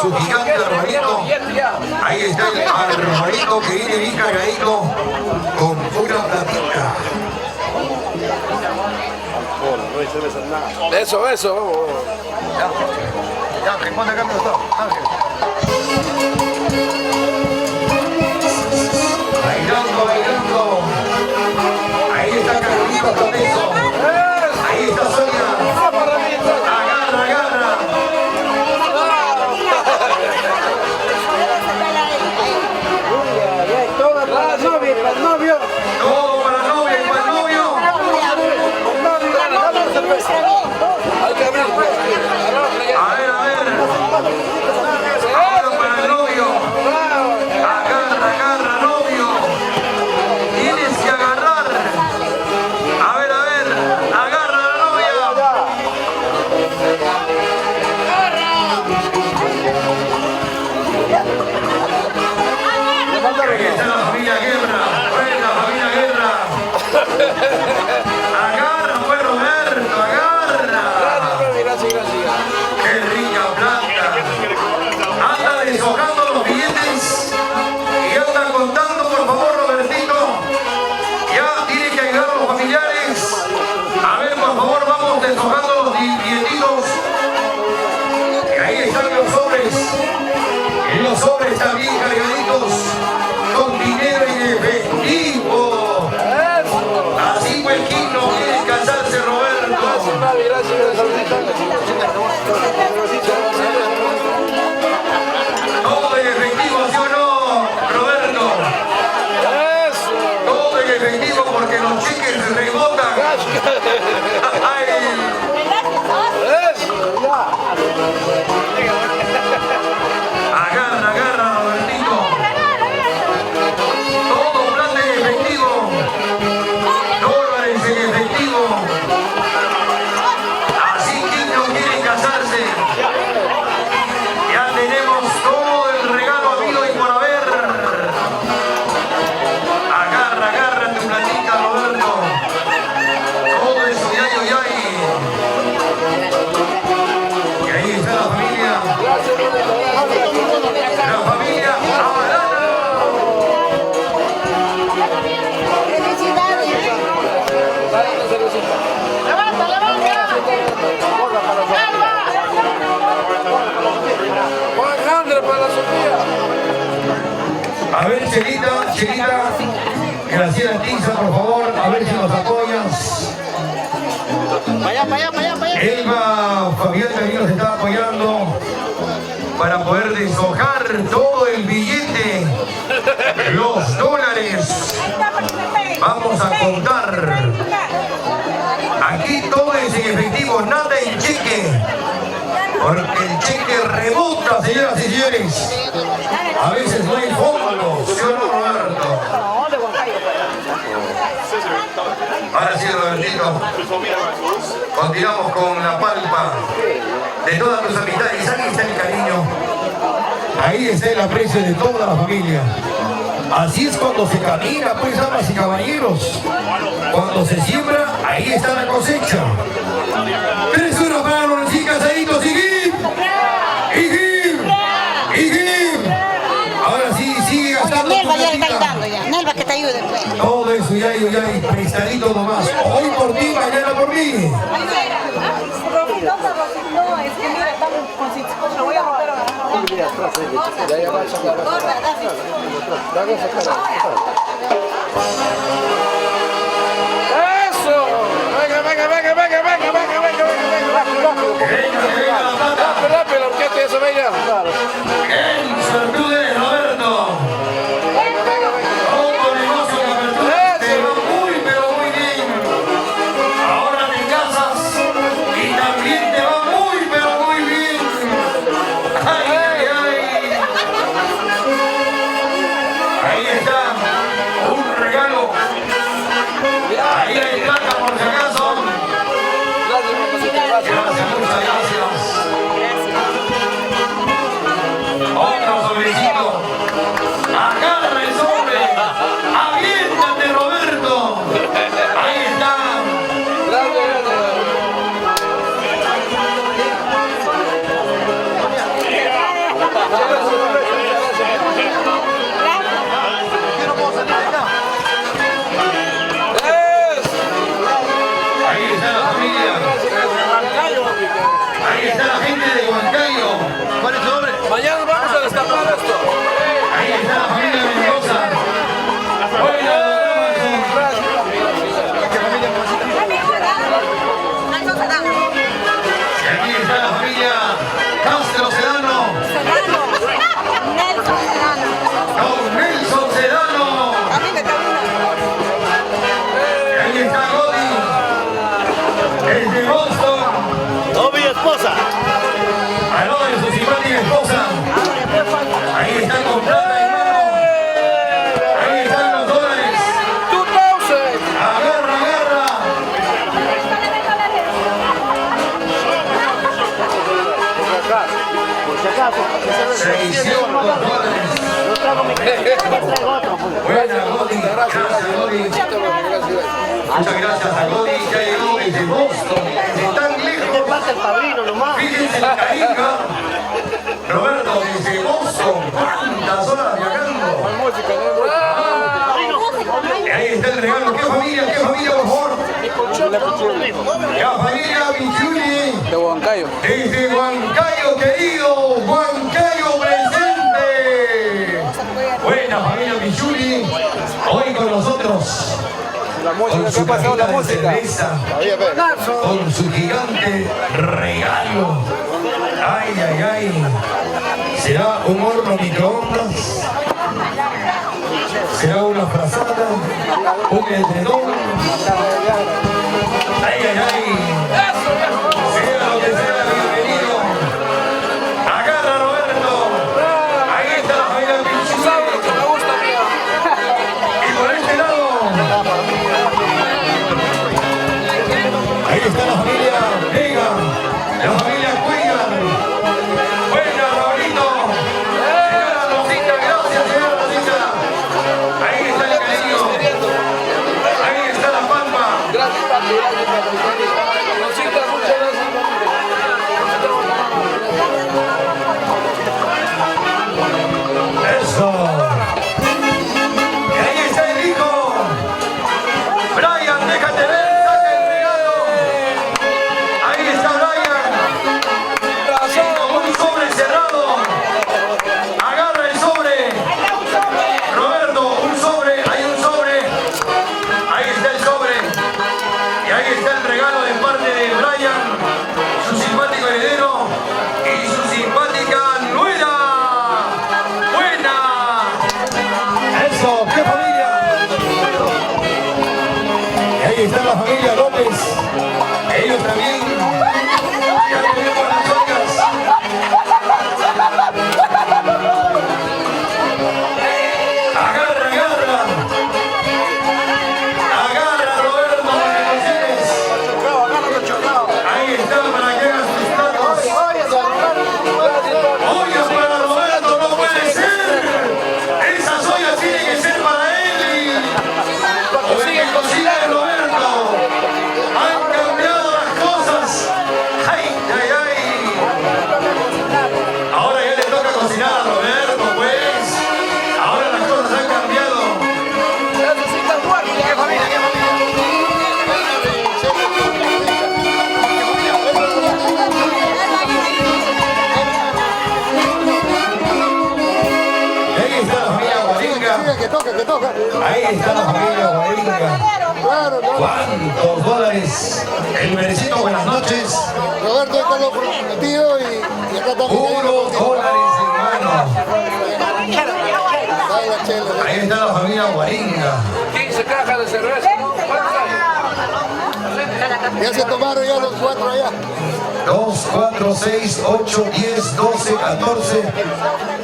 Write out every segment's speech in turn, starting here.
su gigante armadito. Ahí está el armadito que viene bien cargadito con pura platita. Eso, vamos. Ya, responde acá, me gustó. Ángel. Bailando. Ahí está Carolito con eso. Ahí está Sonia. Agarra. Todo para el novio, para el novio. Todo para la novia y para el novio. Hay que abrir. A ver. Ahora para el novio. Agarra, novio. Tienes que agarrar. A ver. Agarra a la novia. Ahí está la familia Guerra. Buena familia Guerra. Agarra, pues Roberto, agarra. Gracias. ¡Qué rica plata! Anda deshojando los billetes y anda contando, por favor, Robertito. Ya tiene que ayudar a los familiares. A ver, por favor, vamos deshojando los billetitos. Y ahí están los sobres. Los sobres están bien cargaditos con dinero en efectivo. Así pues, ¿quién no quiere casarse, Roberto? Todo en efectivo, ¿sí o no, Roberto? Todo en efectivo porque los cheques rebotan. Ay. Agarra, Robertito. Todo plata en efectivo. Dólares en efectivo. Así que no quieren casarse. Ya tenemos todo el regalo habido y por haber. Agarra tu platita, Roberto. Todo eso ya. Y ahí está la familia. La familia Amarana. Juan Grande para la Sofía. A ver, Chelita, Graciela Tiza, por favor, a ver si nos apoyas. Elba Fabián también nos está apoyando para poder deshojar todo el billete, los dólares. Vamos a contar. Aquí todo es en efectivo, nada en cheque. Porque el cheque rebota, señoras y señores. A veces no hay fondos, ¿sí o no, Roberto? Ahora sí, Robertito. Continuamos con la palpa de todas tus amistades. Ahí está el cariño. Ahí está el aprecio de toda la familia. Así es cuando se camina, pues, damas y caballeros. Cuando se siembra, ahí está la cosecha. 3-1 para los recién casaditos. Ahora sí, sigue gastando. Nelva ya le está ayudando ya. Nelva que te ayude, pues. Todo eso ya, prestadito nomás. Hoy por ti, mañana por mí. No, es que mira, estamos con lo voy a romper ahora. Ya va a sacar. ¡Eso! Venga. Rápido, la orquesta ya se venga. ¡Salude, Roberto! Todo negocio de apertura te va muy, pero muy bien. Ahora te casas y también te va muy, pero muy bien. ¡Ay! Ahí está un regalo $600. Buena, Godi. Gracias, Godi. Muchas gracias a Godi, ya llegó desde Boston, desde tan lejos. Fíjense la carita. Roberto, desde Boston, ¿cuántas horas viajando? Ahí está el regalo. ¿Qué familia, por favor? La familia Pichuli. De Huancayo. Desde Huancayo, querido. Huancayo presente. Buena familia Pichuli. Hoy con nosotros. La música, ¿qué ha pasado la música? Con su gigante regalo. Ay, ay, ay. ¿Será un horno microondas? ¿Será una frazada? ¿Un edredón? Ay, ay, ay. Sea lo que sea, bienvenido. Agarra, Roberto. Ahí está la familia Pichuli. Y por este lado. Ahí está la familia Vega, la familia Cuigar. Buena, Raulito. Señora Rosita, gracias, señora Rosita. Ahí está el cariño. Ahí está la palma. Gracias, papi. Rosita, muchas gracias. Eso. Y ahí está el hijo. Brian, déjate ver, saca el regalo. Ahí está Brian. Y con un sobre cerrado. Agarra el sobre. Roberto, un sobre. Hay un sobre. Ahí está el sobre. Y ahí está el regalo de parte de Brian, su simpático heredero y su simpática nuera. Buena. Eso, qué familia. Y ahí está la familia López. Ellos también. Ya tenemos las ollas. Agarra, agarra. Agarra, Roberto, para que lo lleves. Ahí está para que hagas tus platos. Ollas para Roberto, no puede ser. Esas ollas tienen que ser para él. O el que cocina de Roberto. Han cambiado las cosas. Ay, ay, ay. Ahora ya le toca cocinar a Roberto, pues. Ahora las cosas han cambiado. Ahí está la familia Guaringa. Que toca. Ahí está la familia Guaringa. Claro, no. ¿Cuántos dólares? El merecito, buenas noches. Roberto está lo prometido y acá estamos. $1, hermano. Dale la chela. Ahí está la familia Guaringa. 15 cajas de cerveza, ¿no? ¿Cuántos años? Ya se tomaron ya los 4 allá. 2, 4, 6, 8, 10, 12, 14,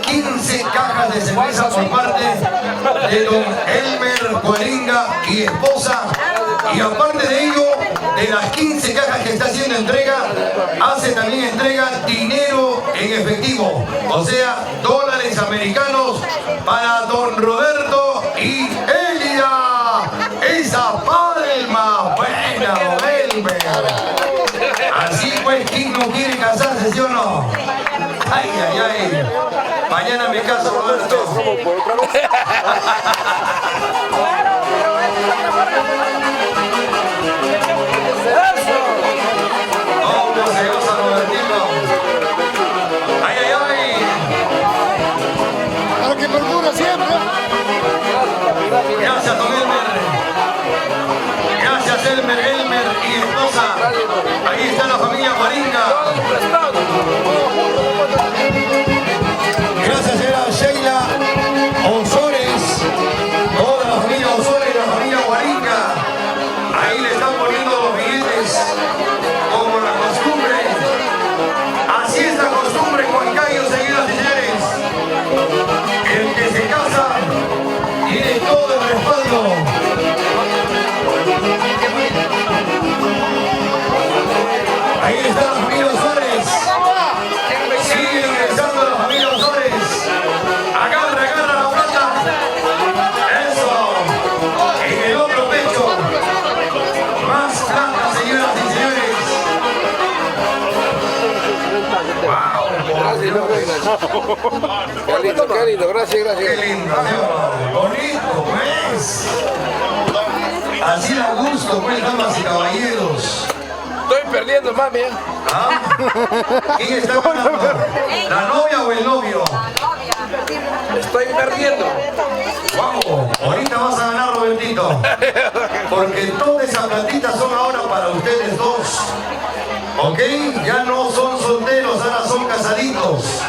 15 cajas de cerveza por parte de don Elmer Guaringa y esposa. Y aparte de ello, de las 15 cajas que está haciendo entrega, hace también entrega dinero en efectivo. O sea, dólares americanos para don Roberto y Elida. Esa palma. Buena, don Elmer. Así pues, ¿quién no quiere casarse, sí o no? Ay, ay, ay. Mañana me caso, Roberto. ¿Cómo se goza, Robertito? Ay, ay, ay. Para que perdura siempre. Gracias, don Elmer. Gracias, Elmer y esposa. Ahí está la familia Guaringa. Gracias, señora Sheila Osores. Toda la familia Qué lindo, gracias, Qué gracias. lindo, bonito, pues. Así da gusto, pues, damas y caballeros. Estoy perdiendo, mami. ¿Ah? ¿Quién está ganando? ¿La novia o el novio? Estoy perdiendo. Wow, ahorita vas a ganar, Robertito. Porque todas esas plantitas son ahora para ustedes dos. ¿Ok? Ya no son solteros, ahora son casaditos.